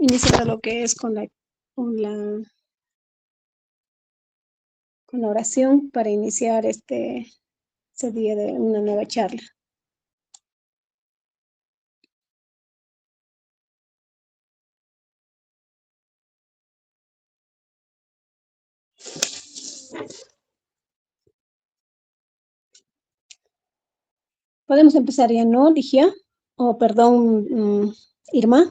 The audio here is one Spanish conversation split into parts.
iniciar lo que es con la oración para iniciar ese día de una nueva charla. Podemos empezar ya, ¿no, Ligia? O perdón, Irma.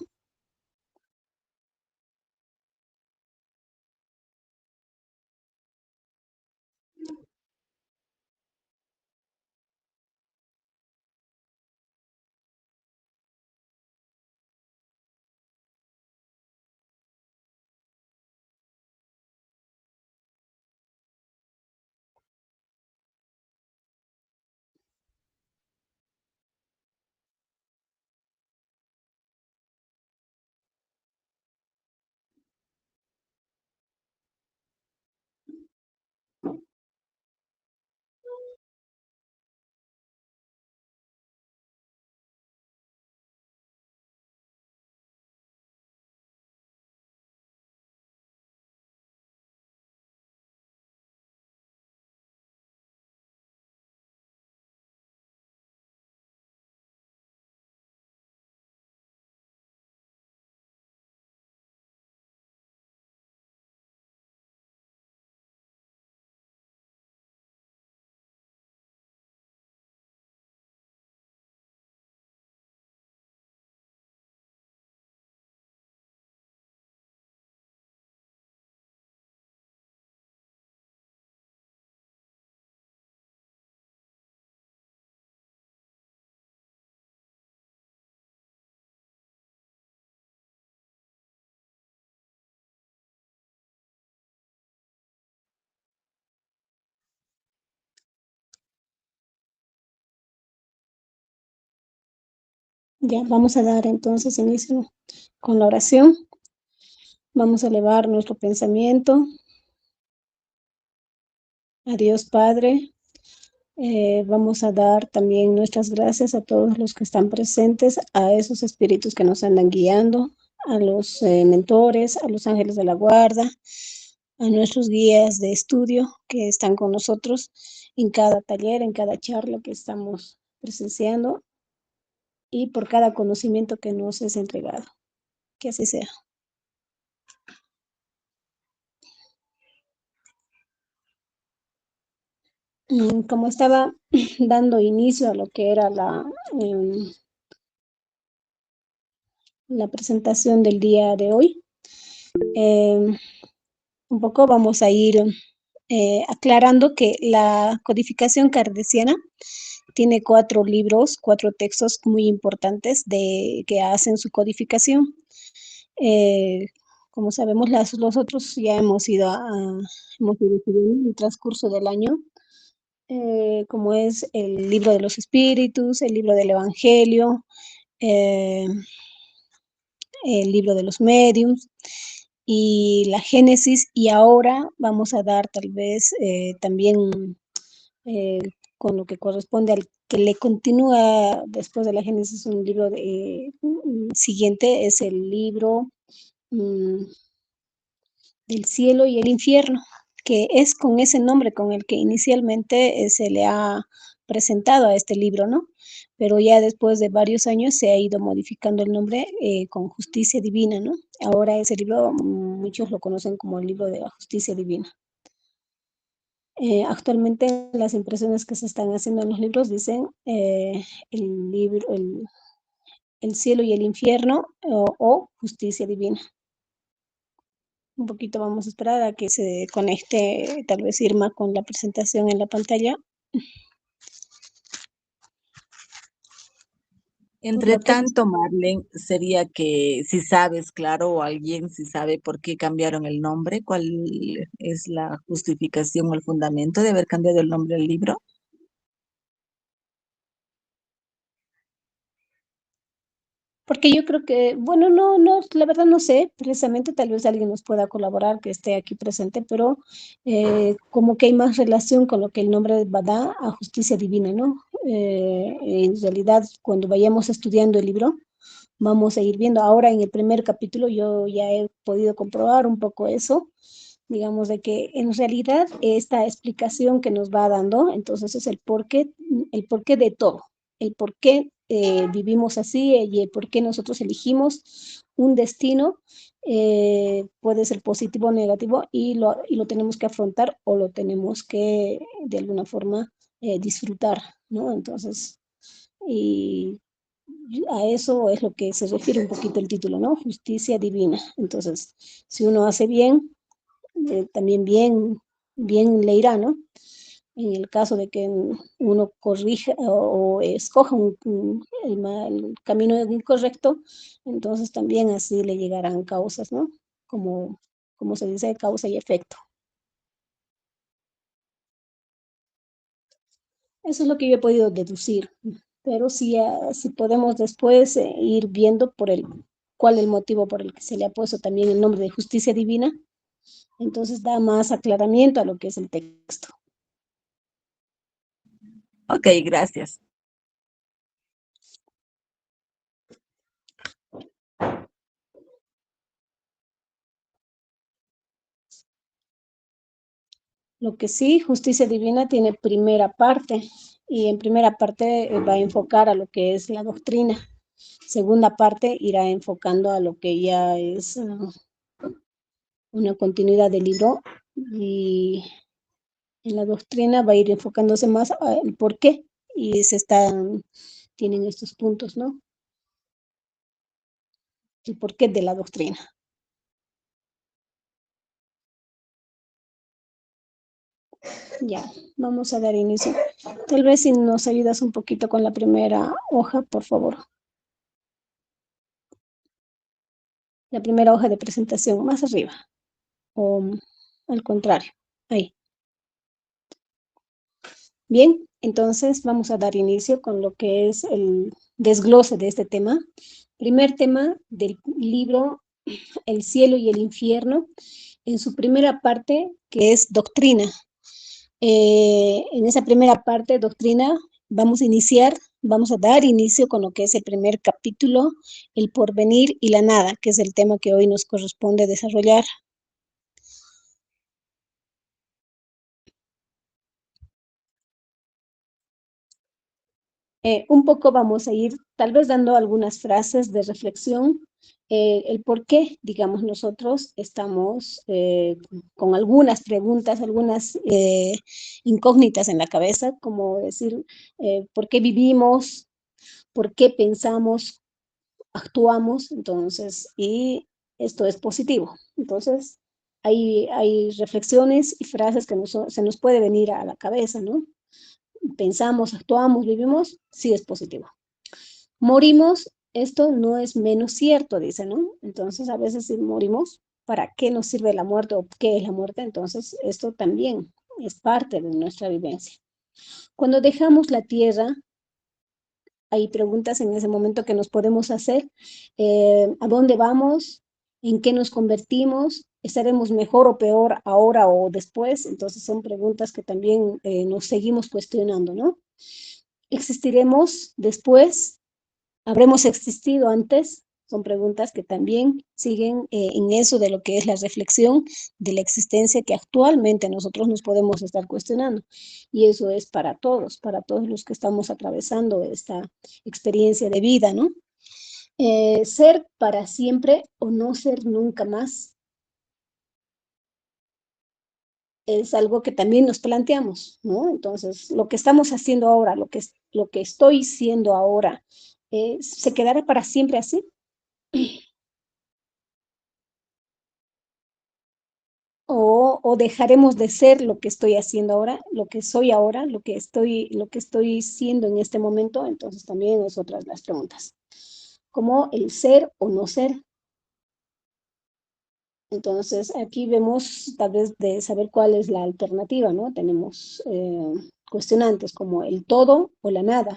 Ya, vamos a dar entonces inicio con la oración. Vamos a elevar nuestro pensamiento a Dios Padre. Vamos a dar también nuestras gracias a todos los que están presentes, a esos espíritus que nos andan guiando, a los mentores, a los ángeles de la guarda, a nuestros guías de estudio que están con nosotros en cada taller, en cada charla que estamos presenciando y por cada conocimiento que nos es entregado. Que así sea. Como estaba dando inicio a lo que era la presentación del día de hoy, un poco vamos a ir aclarando que la codificación kardeciana tiene 4 libros, 4 textos muy importantes que hacen su codificación. Como sabemos, los otros ya hemos ido estudiando en el transcurso del año, como es el libro de los espíritus, el libro del evangelio, eh, el libro de los mediums y la Génesis, y ahora vamos a dar tal vez también con lo que corresponde al que le continúa después de la Génesis, un libro siguiente es el libro del cielo y el infierno, que es con ese nombre con el que inicialmente se le ha presentado a este libro, ¿no? Pero ya después de varios años se ha ido modificando el nombre con Justicia Divina, ¿no? Ahora ese libro muchos lo conocen como el libro de la Justicia Divina. Actualmente las impresiones que se están haciendo en los libros dicen el libro, el cielo y el infierno o Justicia Divina. Un poquito vamos a esperar a que se conecte tal vez Irma con la presentación en la pantalla. Entre tanto, Marlene, sería que si sabes, claro, o alguien si sabe por qué cambiaron el nombre, cuál es la justificación o el fundamento de haber cambiado el nombre del libro. Porque yo creo que, bueno, no, la verdad no sé, precisamente tal vez alguien nos pueda colaborar que esté aquí presente, pero como que hay más relación con lo que el nombre da a Justicia Divina, ¿no? En realidad, cuando vayamos estudiando el libro, vamos a ir viendo. Ahora en el primer capítulo yo ya he podido comprobar un poco eso, digamos, de que en realidad esta explicación que nos va dando, entonces es el porqué de todo, el por qué vivimos así y el por qué nosotros elegimos un destino, puede ser positivo o negativo, y lo tenemos que afrontar o lo tenemos que de alguna forma disfrutar, ¿no? Entonces, y a eso es lo que se refiere un poquito el título, ¿no? Justicia divina. Entonces, si uno hace bien, también bien le irá, ¿no? En el caso de que uno corrija o escoja el camino incorrecto, entonces también así le llegarán causas, ¿no? Como se dice, causa y efecto. Eso es lo que yo he podido deducir, pero si podemos después ir viendo cuál es el motivo por el que se le ha puesto también el nombre de justicia divina, entonces da más aclaramiento a lo que es el texto. Ok, gracias. Lo que sí, justicia divina tiene primera parte, y en primera parte va a enfocar a lo que es la doctrina. Segunda parte irá enfocando a lo que ya es una continuidad del libro, y en la doctrina va a ir enfocándose más al por qué, y tienen estos puntos, ¿no? El porqué de la doctrina. Ya, vamos a dar inicio. Tal vez si nos ayudas un poquito con la primera hoja, por favor. La primera hoja de presentación, más arriba, o al contrario, ahí. Bien, entonces vamos a dar inicio con lo que es el desglose de este tema. Primer tema del libro, El cielo y el infierno, en su primera parte, que es doctrina. En esa primera parte, doctrina, vamos a dar inicio con lo que es el primer capítulo, el porvenir y la nada, que es el tema que hoy nos corresponde desarrollar. Un poco vamos a ir tal vez dando algunas frases de reflexión, el por qué, digamos, nosotros estamos con algunas preguntas, algunas incógnitas en la cabeza, como decir, por qué vivimos, por qué pensamos, actuamos, entonces, y esto es positivo. Entonces, hay reflexiones y frases que se nos puede venir a la cabeza, ¿no? Pensamos, actuamos, vivimos, sí es positivo. Morimos, esto no es menos cierto, dice, ¿no? Entonces, a veces si morimos, ¿para qué nos sirve la muerte o qué es la muerte? Entonces, esto también es parte de nuestra vivencia. Cuando dejamos la tierra, hay preguntas en ese momento que nos podemos hacer. ¿A dónde vamos? ¿En qué nos convertimos? ¿Estaremos mejor o peor ahora o después? Entonces son preguntas que también nos seguimos cuestionando, ¿no? ¿Existiremos después? ¿Habremos existido antes? Son preguntas que también siguen en eso de lo que es la reflexión de la existencia que actualmente nosotros nos podemos estar cuestionando. Y eso es para todos los que estamos atravesando esta experiencia de vida, ¿no? Ser para siempre o no ser nunca más es algo que también nos planteamos, ¿no? Entonces, lo que estamos haciendo ahora, lo que estoy siendo ahora, ¿se quedará para siempre así? O dejaremos de ser lo que estoy haciendo ahora, lo que soy ahora, lo que estoy siendo en este momento. Entonces también es otra de las preguntas, como el ser o no ser. Entonces aquí vemos tal vez de saber cuál es la alternativa, ¿no? Tenemos cuestionantes como el todo o la nada.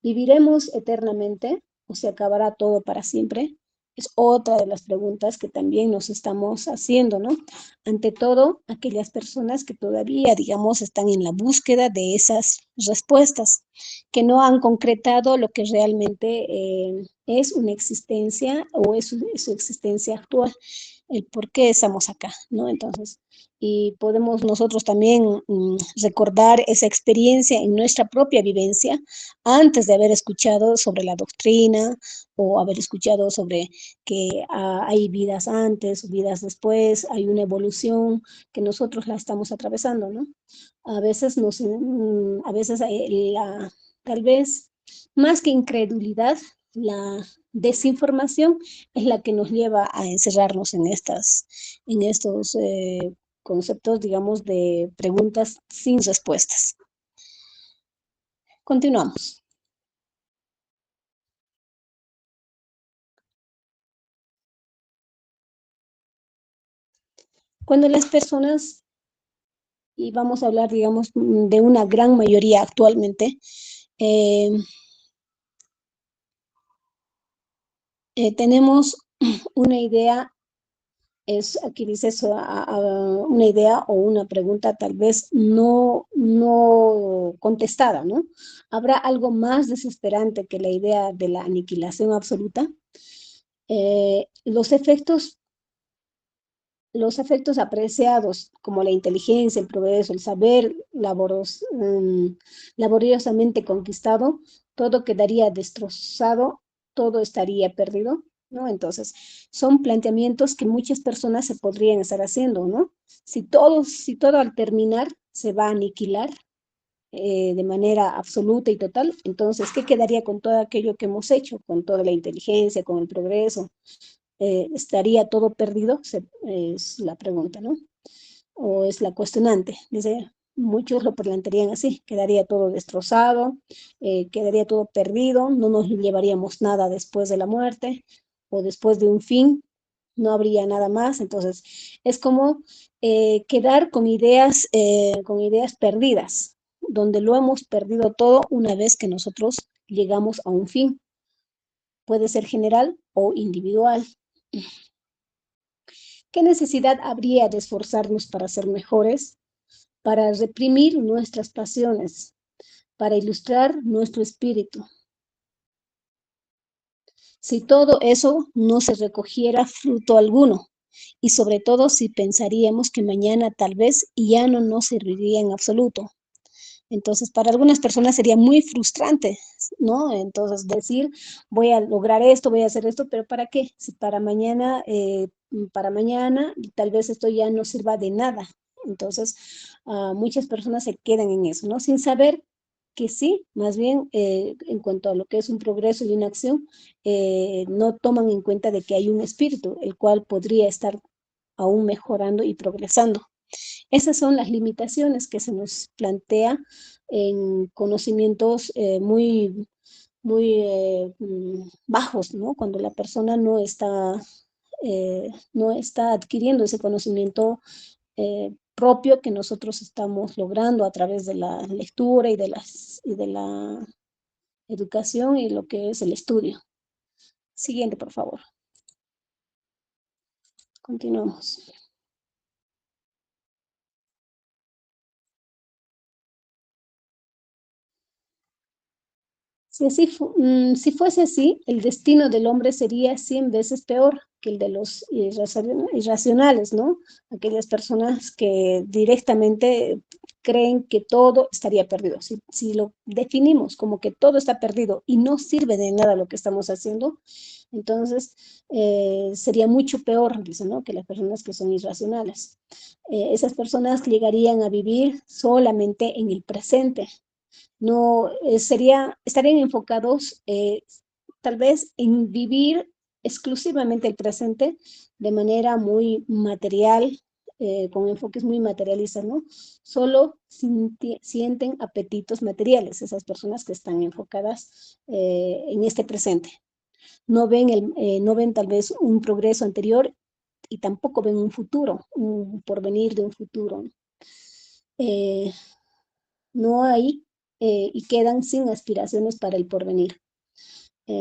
¿Viviremos eternamente o se acabará todo para siempre? Es otra de las preguntas que también nos estamos haciendo, ¿no? Ante todo, aquellas personas que todavía, digamos, están en la búsqueda de esas respuestas, que no han concretado lo que realmente es una existencia o es su existencia actual, el por qué estamos acá, ¿no? Entonces, y podemos nosotros también recordar esa experiencia en nuestra propia vivencia antes de haber escuchado sobre la doctrina o haber escuchado sobre que hay vidas antes, vidas después, hay una evolución que nosotros la estamos atravesando, ¿no? A veces a veces tal vez más que incredulidad, la desinformación es la que nos lleva a encerrarnos en estos conceptos, digamos, de preguntas sin respuestas. Continuamos. Cuando las personas, y vamos a hablar, digamos, de una gran mayoría actualmente, eh, tenemos una idea, aquí dice eso, una idea o una pregunta tal vez no contestada, ¿no? ¿Habrá algo más desesperante que la idea de la aniquilación absoluta? Eh, los efectos los efectos apreciados como la inteligencia, el progreso, el saber laboriosamente conquistado, todo quedaría destrozado, todo estaría perdido, ¿no? Entonces, son planteamientos que muchas personas se podrían estar haciendo, ¿no? Si todo al terminar se va a aniquilar de manera absoluta y total, entonces, ¿qué quedaría con todo aquello que hemos hecho, con toda la inteligencia, con el progreso? ¿Estaría todo perdido? Es la pregunta, ¿no? O es la cuestionante. Dice, muchos lo plantearían así, quedaría todo destrozado, quedaría todo perdido, no nos llevaríamos nada después de la muerte o después de un fin, no habría nada más. Entonces, es como quedar con ideas perdidas, donde lo hemos perdido todo una vez que nosotros llegamos a un fin. Puede ser general o individual. ¿Qué necesidad habría de esforzarnos para ser mejores, para reprimir nuestras pasiones, para ilustrar nuestro espíritu? Si todo eso no se recogiera fruto alguno, y sobre todo si pensaríamos que mañana tal vez ya no nos serviría en absoluto. Entonces, para algunas personas sería muy frustrante, ¿no? Entonces, decir, voy a lograr esto, voy a hacer esto, pero ¿para qué? Si para mañana tal vez esto ya no sirva de nada. Entonces, muchas personas se quedan en eso, ¿no? Sin saber que sí, más bien en cuanto a lo que es un progreso y una acción, no toman en cuenta de que hay un espíritu, el cual podría estar aún mejorando y progresando. Esas son las limitaciones que se nos plantea en conocimientos muy bajos, ¿no? Cuando la persona no está adquiriendo ese conocimiento propio que nosotros estamos logrando a través de la lectura y de la educación y lo que es el estudio. Siguiente, por favor. Continuamos. Si fuese así, el destino del hombre sería 100 veces peor que el de los irracionales, ¿no? Aquellas personas que directamente creen que todo estaría perdido. Si lo definimos como que todo está perdido y no sirve de nada lo que estamos haciendo, entonces sería mucho peor, dice, ¿no? Que las personas que son irracionales. Esas personas llegarían a vivir solamente en el presente, no estarían enfocados tal vez en vivir exclusivamente el presente de manera muy material, con enfoques muy materialistas, ¿no? Solo sienten apetitos materiales, esas personas que están enfocadas en este presente. No ven tal vez un progreso anterior y tampoco ven un futuro, un porvenir de un futuro. Eh, no hay y quedan sin aspiraciones para el porvenir.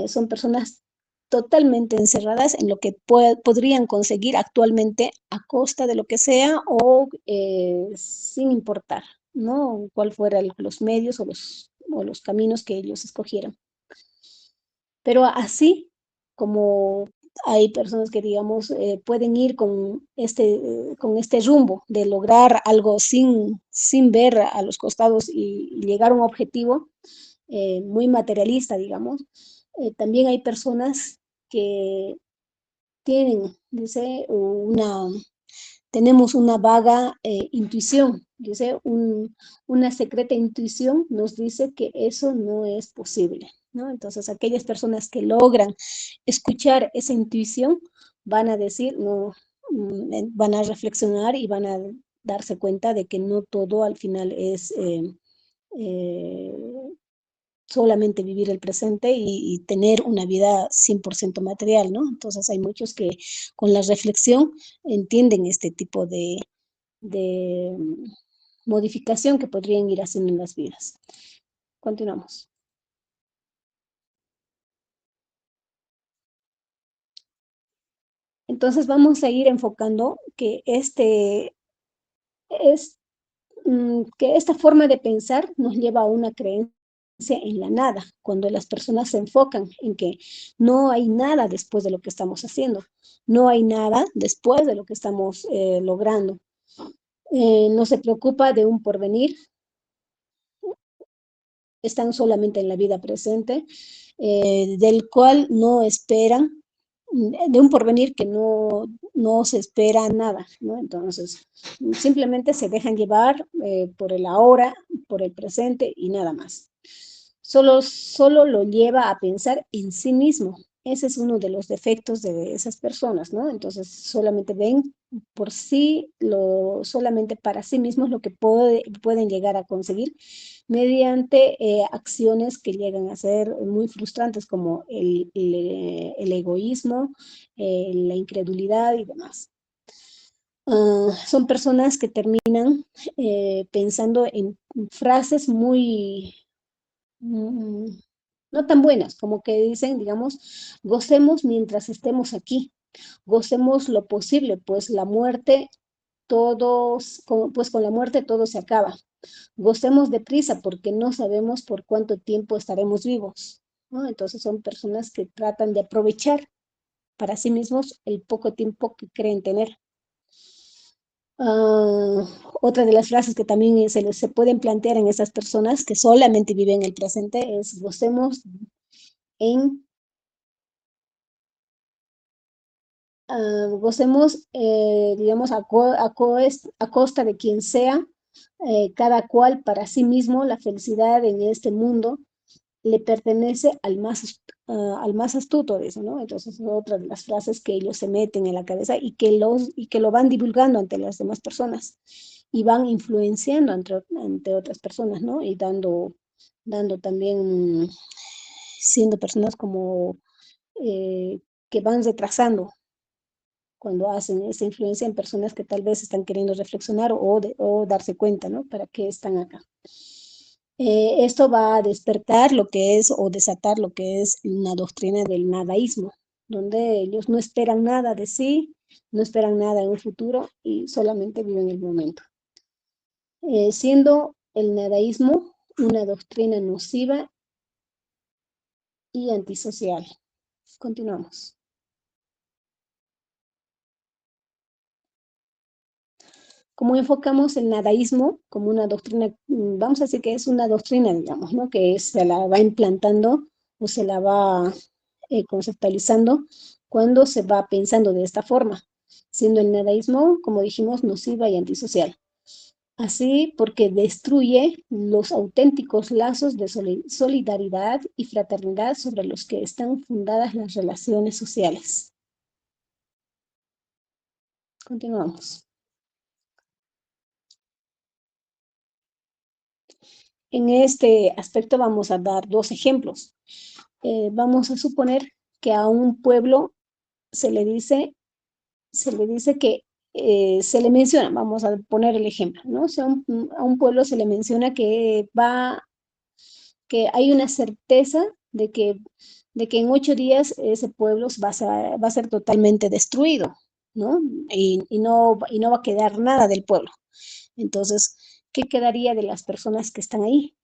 Son personas totalmente encerradas en lo que podrían conseguir actualmente a costa de lo que sea o sin importar, ¿no? Cuál fueran los medios o los caminos que ellos escogieran. Pero así como hay personas que, digamos, pueden ir con este rumbo de lograr algo sin ver a los costados y llegar a un objetivo muy materialista, digamos. También hay personas que tienen, dice, tenemos una vaga intuición, dice, una secreta intuición nos dice que eso no es posible, ¿no? Entonces, aquellas personas que logran escuchar esa intuición van a decir, no, van a reflexionar y van a darse cuenta de que no todo al final es eh, solamente vivir el presente y tener una vida 100% material, ¿no? Entonces hay muchos que con la reflexión entienden este tipo de modificación que podrían ir haciendo en las vidas. Continuamos. Entonces vamos a ir enfocando que es que esta forma de pensar nos lleva a una creencia en la nada, cuando las personas se enfocan en que no hay nada después de lo que estamos haciendo, no hay nada después de lo que estamos logrando. No se preocupa de un porvenir, están solamente en la vida presente, del cual no esperan, de un porvenir que no se espera nada, ¿no? Entonces, simplemente se dejan llevar por el ahora, por el presente y nada más. Solo lo lleva a pensar en sí mismo. Ese es uno de los defectos de esas personas, ¿no? Entonces, solamente ven por sí, solamente para sí mismos lo que pueden llegar a conseguir mediante acciones que llegan a ser muy frustrantes como el egoísmo, la incredulidad y demás. Son personas que terminan pensando en frases muy no tan buenas, como que dicen, digamos, gocemos mientras estemos aquí, gocemos lo posible, pues la muerte, pues con la muerte todo se acaba. Gocemos deprisa porque no sabemos por cuánto tiempo estaremos vivos, ¿no? Entonces son personas que tratan de aprovechar para sí mismos el poco tiempo que creen tener. Otra de las frases que también se pueden plantear en esas personas que solamente viven el presente es en, gocemos, digamos, a costa de quien sea, cada cual para sí mismo, la felicidad en este mundo le pertenece al más astuto de eso, ¿no? Entonces es otra de las frases que ellos se meten en la cabeza y que lo van divulgando ante las demás personas y van influenciando ante otras personas, ¿no? Y dando también, siendo personas como que van retrasando cuando hacen esa influencia en personas que tal vez están queriendo reflexionar o darse cuenta, ¿no? ¿Para qué están acá? Esto va a despertar lo que es o desatar lo que es una doctrina del nadaísmo, donde ellos no esperan nada de sí, no esperan nada en un futuro y solamente viven el momento. Siendo el nadaísmo una doctrina nociva y antisocial. Continuamos. Como enfocamos el nadaísmo como una doctrina, vamos a decir que es una doctrina, digamos, ¿no? Que se la va implantando o se la va conceptualizando cuando se va pensando de esta forma, siendo el nadaísmo, como dijimos, nociva y antisocial. Así porque destruye los auténticos lazos de solidaridad y fraternidad sobre los que están fundadas las relaciones sociales. Continuamos. En este aspecto vamos a dar dos ejemplos. Vamos a suponer que a un pueblo se le dice, que se le menciona, vamos a poner el ejemplo, ¿no? O sea, a un pueblo se le menciona que hay una certeza de que en 8 días ese pueblo va a ser totalmente destruido, ¿no? Y no va a quedar nada del pueblo. Entonces, ¿qué quedaría de las personas que están ahí?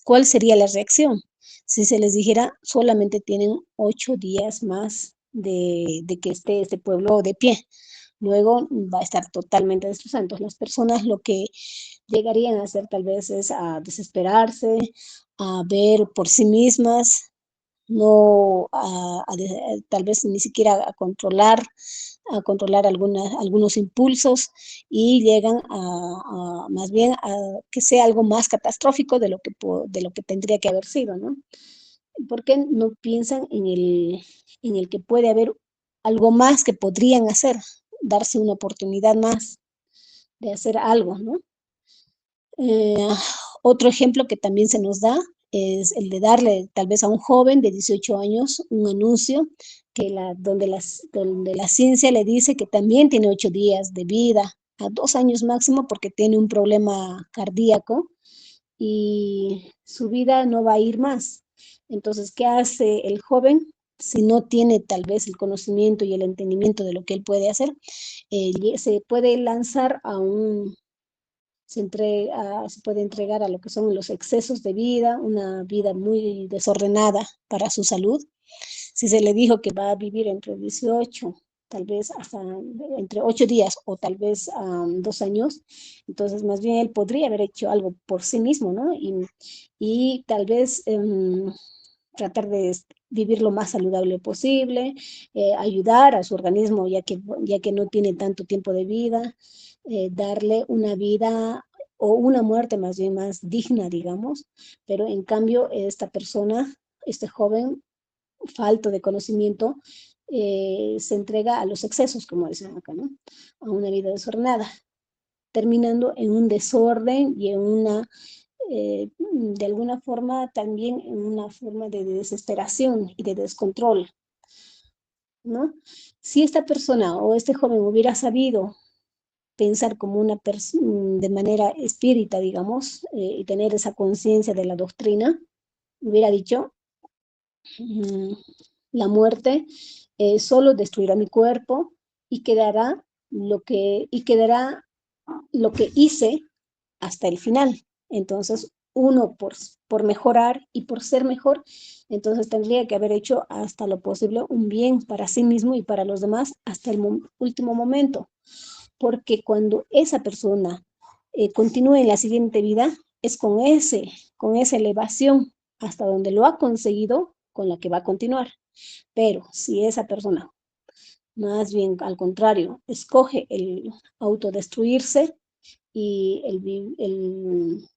¿Cuál sería la reacción? Si se les dijera, solamente tienen 8 días más de que esté este pueblo de pie. Luego va a estar totalmente destrozado. Entonces las personas lo que llegarían a hacer tal vez es a desesperarse, a ver por sí mismas, no tal vez ni siquiera a controlar algunos impulsos y llegan a más bien a que sea algo más catastrófico de lo que tendría que haber sido, ¿no? ¿Por qué no piensan en el que puede haber algo más que podrían hacer, darse una oportunidad más de hacer algo, ¿no? Eh, Otro ejemplo que también se nos da es el de darle tal vez a un joven de 18 años un anuncio donde la ciencia le dice que también tiene 8 días de vida, a 2 años máximo porque tiene un problema cardíaco y su vida no va a ir más. Entonces, ¿qué hace el joven? Si no tiene tal vez el conocimiento y el entendimiento de lo que él puede hacer, se puede lanzar se puede entregar a lo que son los excesos de vida, una vida muy desordenada para su salud. Si se le dijo que va a vivir entre 18, tal vez hasta entre 8 días o tal vez 2 años, entonces más bien él podría haber hecho algo por sí mismo, ¿no? Y tal vez tratar de vivir lo más saludable posible, ayudar a su organismo ya que no tiene tanto tiempo de vida, darle una vida o una muerte más bien más digna, digamos, pero en cambio esta persona, este joven falto de conocimiento, se entrega a los excesos, como dicen acá, ¿no? A una vida desordenada, terminando en un desorden y en de alguna forma también en una forma de desesperación y de descontrol, ¿no? Si esta persona o este joven hubiera sabido pensar como una persona de manera espírita, digamos, y tener esa conciencia de la doctrina, hubiera dicho, mm, la muerte solo destruirá mi cuerpo y quedará lo que hice hasta el final. Entonces, uno por mejorar y por ser mejor, entonces tendría que haber hecho hasta lo posible un bien para sí mismo y para los demás hasta el último momento. Porque cuando esa persona continúe en la siguiente vida, es con esa elevación hasta donde lo ha conseguido, con la que va a continuar. Pero si esa persona, más bien al contrario, escoge el autodestruirse y el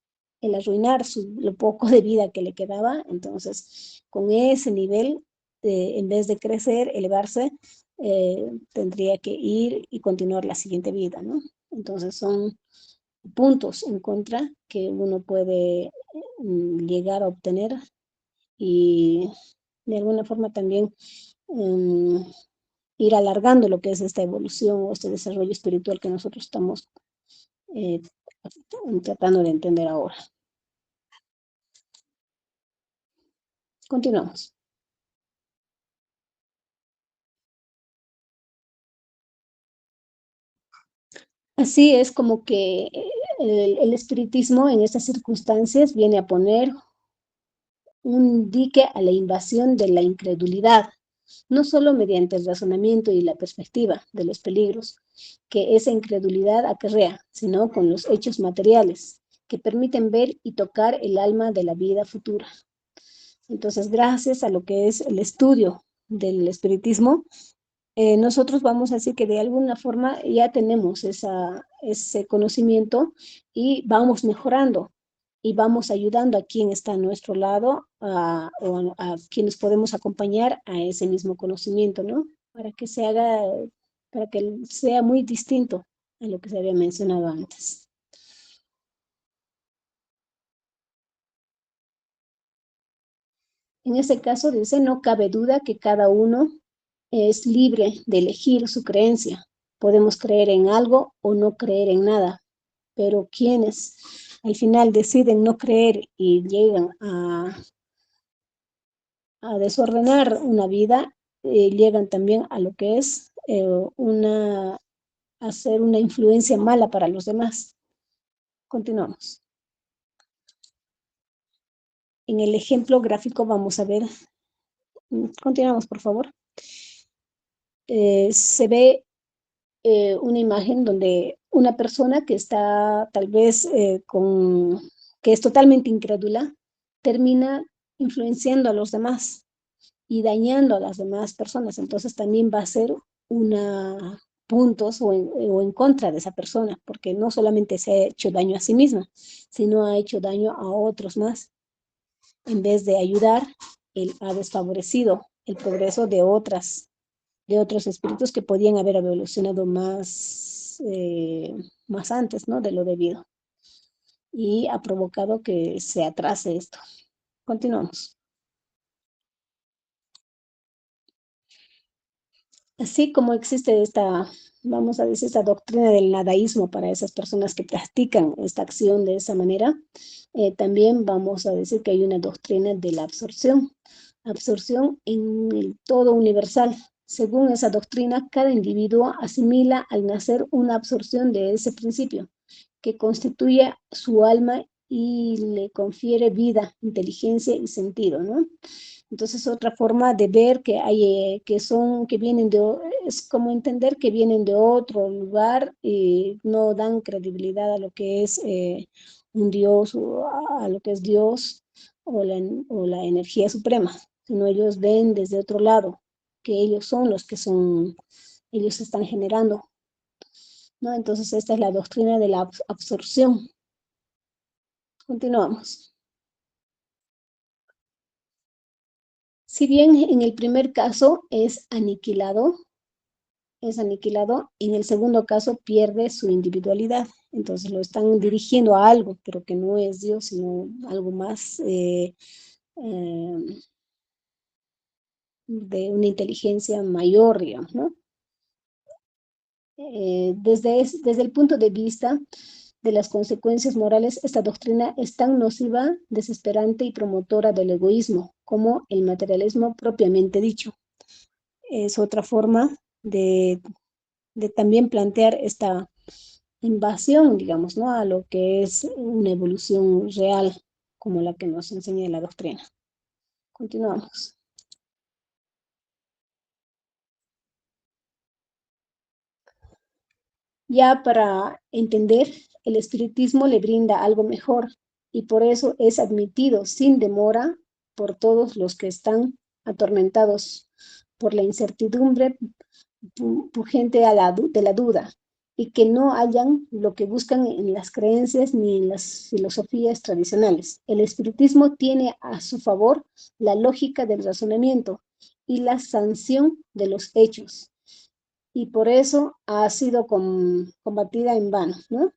arruinar lo poco de vida que le quedaba, entonces con ese nivel, en vez de crecer, elevarse, tendría que ir y continuar la siguiente vida, ¿no? Entonces son puntos en contra que uno puede llegar a obtener y de alguna forma también um, ir alargando lo que es esta evolución o este desarrollo espiritual que nosotros estamos eh, tratando de entender ahora. Continuamos. Así es como que el espiritismo en estas circunstancias viene a poner un dique a la invasión de la incredulidad, no solo mediante el razonamiento y la perspectiva de los peligros que esa incredulidad acarrea, sino con los hechos materiales que permiten ver y tocar el alma de la vida futura. Entonces, gracias a lo que es el estudio del espiritismo, nosotros vamos a decir que de alguna forma ya tenemos ese conocimiento y vamos mejorando y vamos ayudando a quien está a nuestro lado o a quienes podemos acompañar a ese mismo conocimiento, ¿no? Para que sea muy distinto a lo que se había mencionado antes. En ese caso dice, no cabe duda que cada uno es libre de elegir su creencia. Podemos creer en algo o no creer en nada, pero quienes al final deciden no creer y llegan a desordenar una vida, llegan también a lo que es hacer una influencia mala para los demás. Continuamos. en el ejemplo gráfico vamos a ver, continuamos por favor, se ve una imagen donde una persona que está tal vez que es totalmente incrédula, termina influenciando a los demás y dañando a las demás personas. Entonces también va a ser una puntos o en contra de esa persona, porque no solamente se ha hecho daño a sí misma, sino ha hecho daño a otros más. En vez de ayudar, él ha desfavorecido el progreso de otros espíritus que podían haber evolucionado más antes, ¿no? De lo debido. Y ha provocado que se atrase esto. Continuamos. Así como existe esta, vamos a decir, esta doctrina del nadaísmo para esas personas que practican esta acción de esa manera, también vamos a decir que hay una doctrina de la absorción. Absorción en el todo universal. Según esa doctrina, cada individuo asimila al nacer una absorción de ese principio, que constituye su alma y le confiere vida, inteligencia y sentido, ¿no? Entonces, otra forma de ver que hay, que vienen es como entender que vienen de otro lugar y no dan credibilidad a lo que es un Dios o a lo que es Dios o la energía suprema, sino ellos ven desde otro lado que ellos son los que son, ellos están generando, ¿no? Entonces, esta es la doctrina de la absorción. Continuamos. Si bien en el primer caso es aniquilado, en el segundo caso pierde su individualidad. Entonces lo están dirigiendo a algo, pero que no es Dios, sino algo más eh, de una inteligencia mayor, digamos, ¿no? Desde el punto de vista de las consecuencias morales, esta doctrina es tan nociva, desesperante y promotora del egoísmo como el materialismo propiamente dicho. Es otra forma de también plantear esta invasión, digamos, ¿no? A lo que es una evolución real, como la que nos enseña la doctrina. Continuamos. Ya para entender, el espiritismo le brinda algo mejor y por eso es admitido sin demora por todos los que están atormentados por la incertidumbre pungente de la duda y que no hayan lo que buscan en las creencias ni en las filosofías tradicionales. El espiritismo tiene a su favor la lógica del razonamiento y la sanción de los hechos y por eso ha sido combatida en vano, ¿no?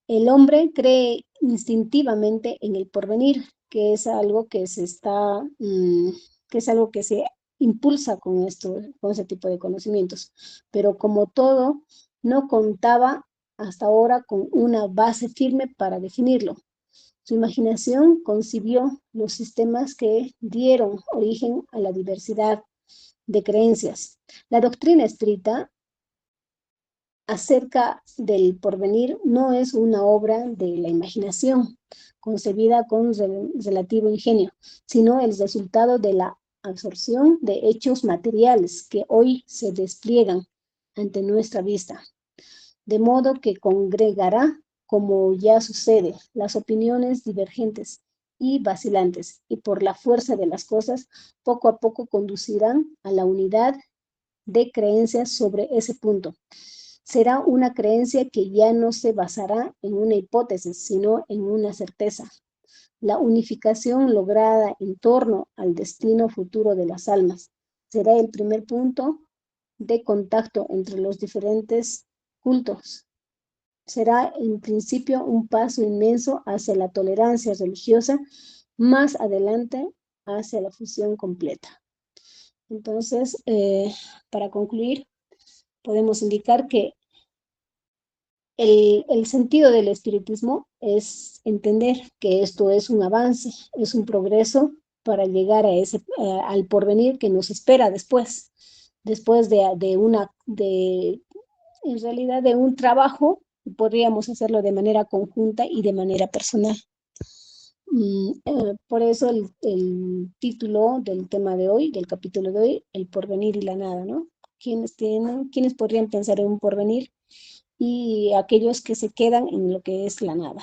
El hombre cree instintivamente en el porvenir, que es algo que que es algo que se impulsa con ese tipo de conocimientos. Pero como todo, no contaba hasta ahora con una base firme para definirlo. Su imaginación concibió los sistemas que dieron origen a la diversidad de creencias. La doctrina estricta acerca del porvenir no es una obra de la imaginación concebida con relativo ingenio, sino el resultado de la absorción de hechos materiales que hoy se despliegan ante nuestra vista, de modo que congregará, como ya sucede, las opiniones divergentes y vacilantes, y por la fuerza de las cosas, poco a poco conducirán a la unidad de creencias sobre ese punto. Será una creencia que ya no se basará en una hipótesis, sino en una certeza. La unificación lograda en torno al destino futuro de las almas será el primer punto de contacto entre los diferentes cultos. Será en principio un paso inmenso hacia la tolerancia religiosa, más adelante hacia la fusión completa. Entonces, para concluir, podemos indicar que el sentido del espiritismo es entender que esto es un avance, es un progreso para llegar a al porvenir que nos espera después en realidad de un trabajo, podríamos hacerlo de manera conjunta y de manera personal. Por eso el título del tema de hoy, del capítulo de hoy, el porvenir y la nada, ¿no? ¿Quiénes podrían pensar en un porvenir y aquellos que se quedan en lo que es la nada?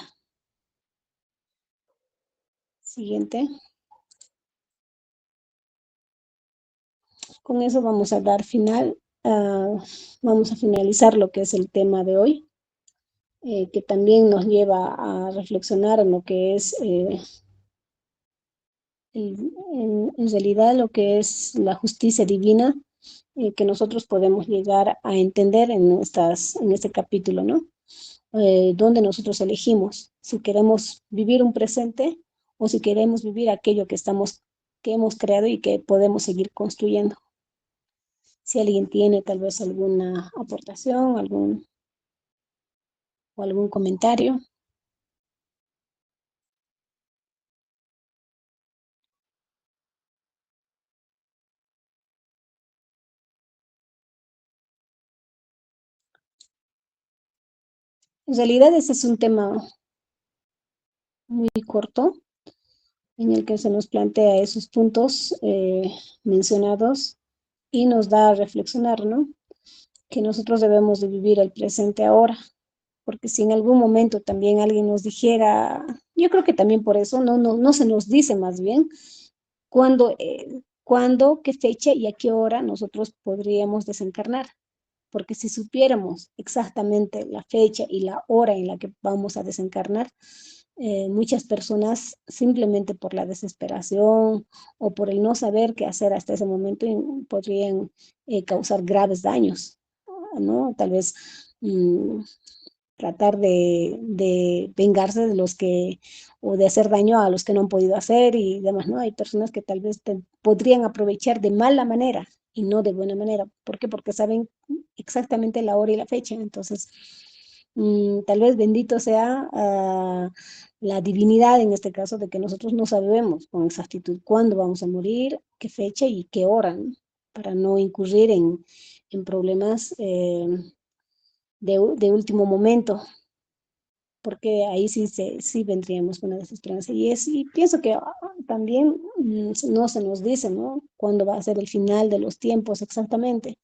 Siguiente. Con eso vamos a dar final, vamos a finalizar lo que es el tema de hoy, que también nos lleva a reflexionar en lo que es, en realidad, lo que es la justicia divina, que nosotros podemos llegar a entender en este capítulo, ¿no? Donde nosotros elegimos si queremos vivir un presente o si queremos vivir aquello que hemos creado y que podemos seguir construyendo. Si alguien tiene tal vez alguna aportación, algún comentario. En realidad ese es un tema muy corto en el que se nos plantea esos puntos mencionados y nos da a reflexionar, ¿no? Que nosotros debemos de vivir el presente ahora, porque si en algún momento también alguien nos dijera, yo creo que también por eso no se nos dice más bien cuándo, qué fecha y a qué hora nosotros podríamos desencarnar, porque si supiéramos exactamente la fecha y la hora en la que vamos a desencarnar, muchas personas simplemente por la desesperación o por el no saber qué hacer hasta ese momento podrían causar graves daños, ¿no? Tal vez mmm, tratar de vengarse de los que, o de hacer daño a los que no han podido hacer y demás, ¿no? Hay personas que tal vez podrían aprovechar de mala manera y no de buena manera. ¿Por qué? Porque saben exactamente la hora y la fecha. Entonces, tal vez bendito sea la divinidad en este caso de que nosotros no sabemos con exactitud cuándo vamos a morir, qué fecha y qué hora, ¿no? Para no incurrir en problemas de último momento, porque ahí sí vendríamos con una desesperanza. Y pienso que también no se nos dice, ¿no? Cuándo va a ser el final de los tiempos exactamente,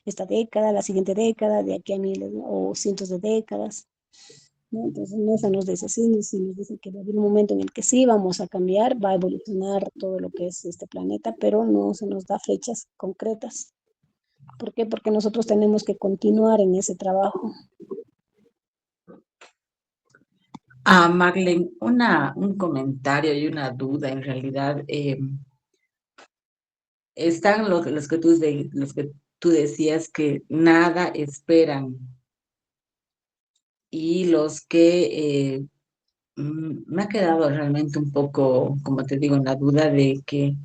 esta década, la siguiente década, de aquí a miles o cientos de décadas, ¿no? Entonces no se nos dice así, sí nos dice que va a haber un momento en el que sí vamos a cambiar, va a evolucionar todo lo que es este planeta, pero no se nos da fechas concretas. ¿Por qué? Porque nosotros tenemos que continuar en ese trabajo. Marlene, un comentario y una duda en realidad. Están los que tú decías que nada esperan y los que me ha quedado realmente un poco, como te digo, en la duda de que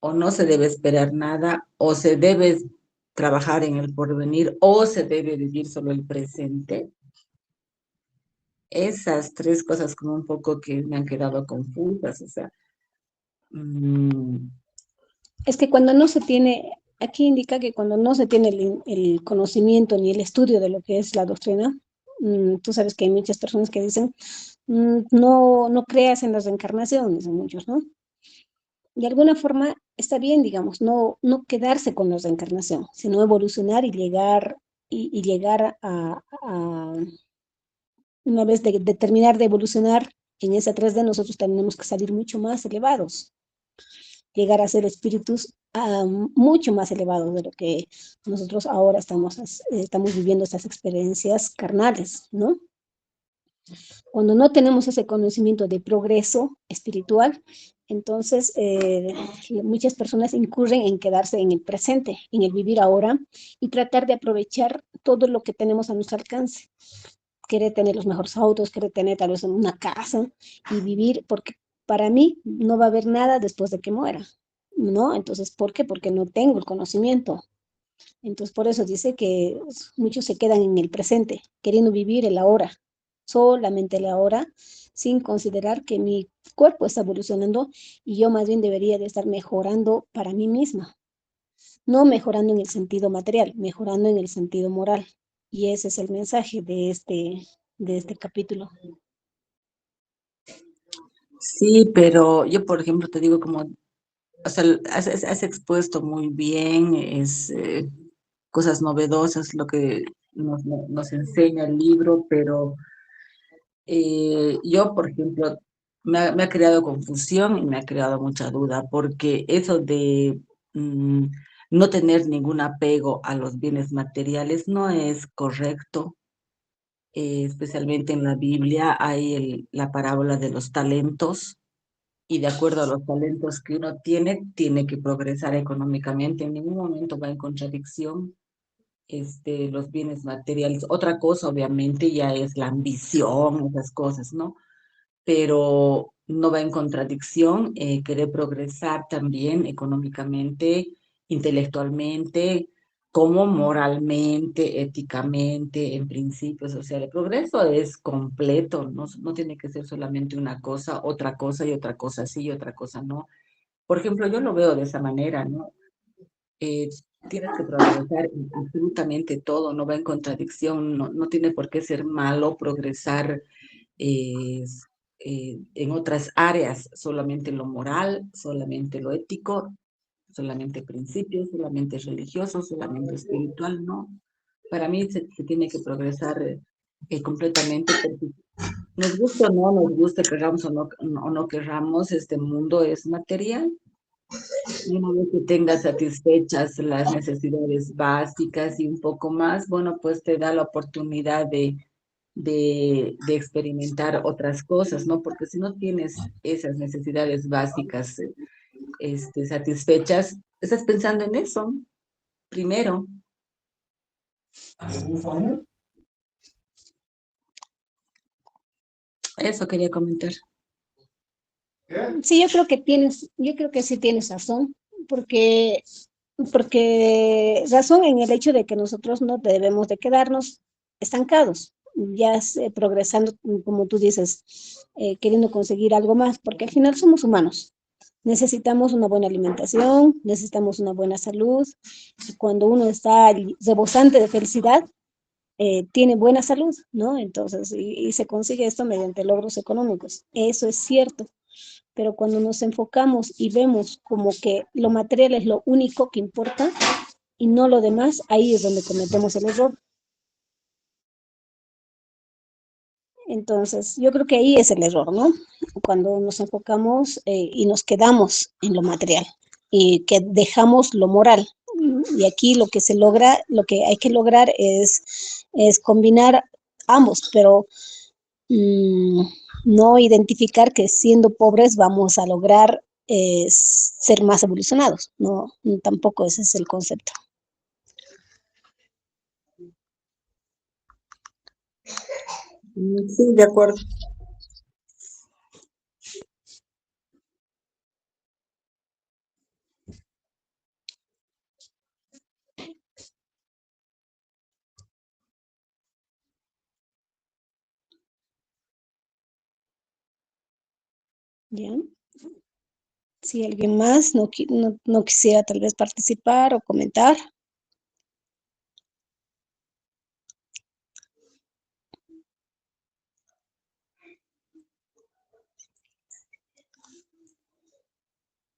o no se debe esperar nada o se debe trabajar en el porvenir o se debe vivir solo el presente. Esas tres cosas como un poco que me han quedado confusas, o sea. Es que cuando no se tiene, aquí indica que cuando no se tiene el conocimiento ni el estudio de lo que es la doctrina, tú sabes que hay muchas personas que dicen, no creas en las reencarnaciones, muchos, ¿no? De alguna forma está bien, digamos, no quedarse con la reencarnación, sino evolucionar y llegar una vez de terminar de evolucionar en esa 3D, nosotros tenemos que salir mucho más elevados, llegar a ser espíritus mucho más elevados de lo que nosotros ahora estamos viviendo estas experiencias carnales, ¿no? Cuando no tenemos ese conocimiento de progreso espiritual, entonces muchas personas incurren en quedarse en el presente, en el vivir ahora y tratar de aprovechar todo lo que tenemos a nuestro alcance. Querer tener los mejores autos, querer tener tal vez una casa y vivir, porque para mí no va a haber nada después de que muera, ¿no? Entonces, ¿por qué? Porque no tengo el conocimiento. Entonces, por eso dice que muchos se quedan en el presente, queriendo vivir el ahora, solamente el ahora, sin considerar que mi cuerpo está evolucionando y yo más bien debería de estar mejorando para mí misma, no mejorando en el sentido material, mejorando en el sentido moral. Y ese es el mensaje de este capítulo. Sí, pero yo, por ejemplo, te digo como, o sea, has expuesto muy bien, cosas novedosas lo que nos enseña el libro, pero yo, por ejemplo, me ha creado confusión y me ha creado mucha duda, porque eso de mm, no tener ningún apego a los bienes materiales no es correcto. Especialmente en la Biblia hay la parábola de los talentos, y de acuerdo a los talentos que uno tiene, tiene que progresar económicamente. En ningún momento va en contradicción los bienes materiales. Otra cosa, obviamente, ya es la ambición, esas cosas, ¿no? Pero no va en contradicción querer progresar también económicamente, intelectualmente, como moralmente, éticamente, en principios. O sea, el progreso es completo, no tiene que ser solamente una cosa, otra cosa y otra cosa sí y otra cosa no. Por ejemplo, yo lo veo de esa manera, ¿no? Eh, Tienes que progresar en absolutamente todo, no va en contradicción, no tiene por qué ser malo progresar eh, en otras áreas, solamente lo moral, solamente lo ético, solamente principios, solamente religioso, solamente espiritual, no. Para mí se tiene que progresar completamente, porque nos gusta o no, nos gusta, querramos o no querramos, este mundo es material. Y una vez que tengas satisfechas las necesidades básicas y un poco más, bueno, pues te da la oportunidad de experimentar otras cosas, ¿no? Porque si no tienes esas necesidades básicas satisfechas, estás pensando en eso primero. Eso quería comentar. Sí, yo creo que sí tienes razón, porque, razón en el hecho de que nosotros no debemos de quedarnos estancados, ya progresando, como tú dices, queriendo conseguir algo más, porque al final somos humanos. Necesitamos una buena alimentación, necesitamos una buena salud, y cuando uno está rebosante de felicidad, tiene buena salud, ¿no? Entonces, y se consigue esto mediante logros económicos. Eso es cierto, pero cuando nos enfocamos y vemos como que lo material es lo único que importa y no lo demás, ahí es donde cometemos el error. Entonces, yo creo que ahí es el error, ¿no? Cuando nos enfocamos y nos quedamos en lo material y que dejamos lo moral. Y aquí lo que se logra, lo que hay que lograr es combinar ambos, pero mmm, no identificar que siendo pobres vamos a lograr ser más evolucionados. No, tampoco ese es el concepto. Sí, de acuerdo. ¿Ya? Si alguien más no quisiera tal vez participar o comentar.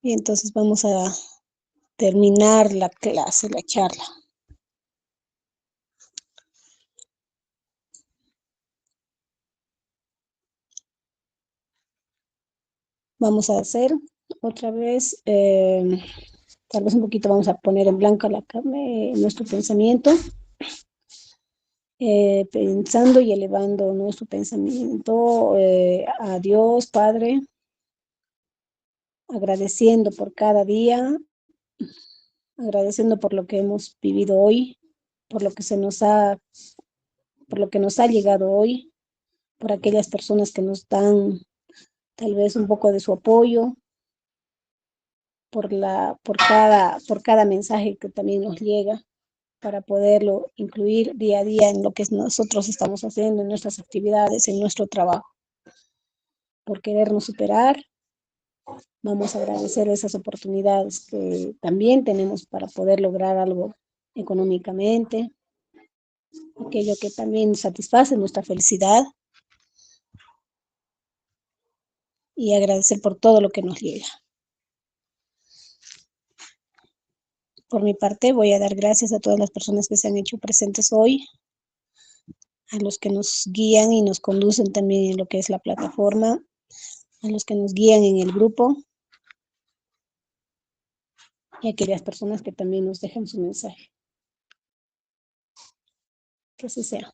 Y entonces vamos a terminar la clase, la charla. Vamos a hacer otra vez, tal vez un poquito vamos a poner en blanco nuestro pensamiento, pensando y elevando nuestro pensamiento a Dios, Padre, agradeciendo por cada día, agradeciendo por lo que hemos vivido hoy, por lo que por lo que nos ha llegado hoy, por aquellas personas que nos dan tal vez un poco de su apoyo, por cada mensaje que también nos llega, para poderlo incluir día a día en lo que nosotros estamos haciendo, en nuestras actividades, en nuestro trabajo. Por querernos superar, vamos a agradecer esas oportunidades que también tenemos para poder lograr algo económicamente, aquello que también satisface nuestra felicidad. y agradecer por todo lo que nos llega. Por mi parte, voy a dar gracias a todas las personas que se han hecho presentes hoy, a los que nos guían y nos conducen también en lo que es la plataforma, a los que nos guían en el grupo y a aquellas personas que también nos dejan su mensaje. Que así sea.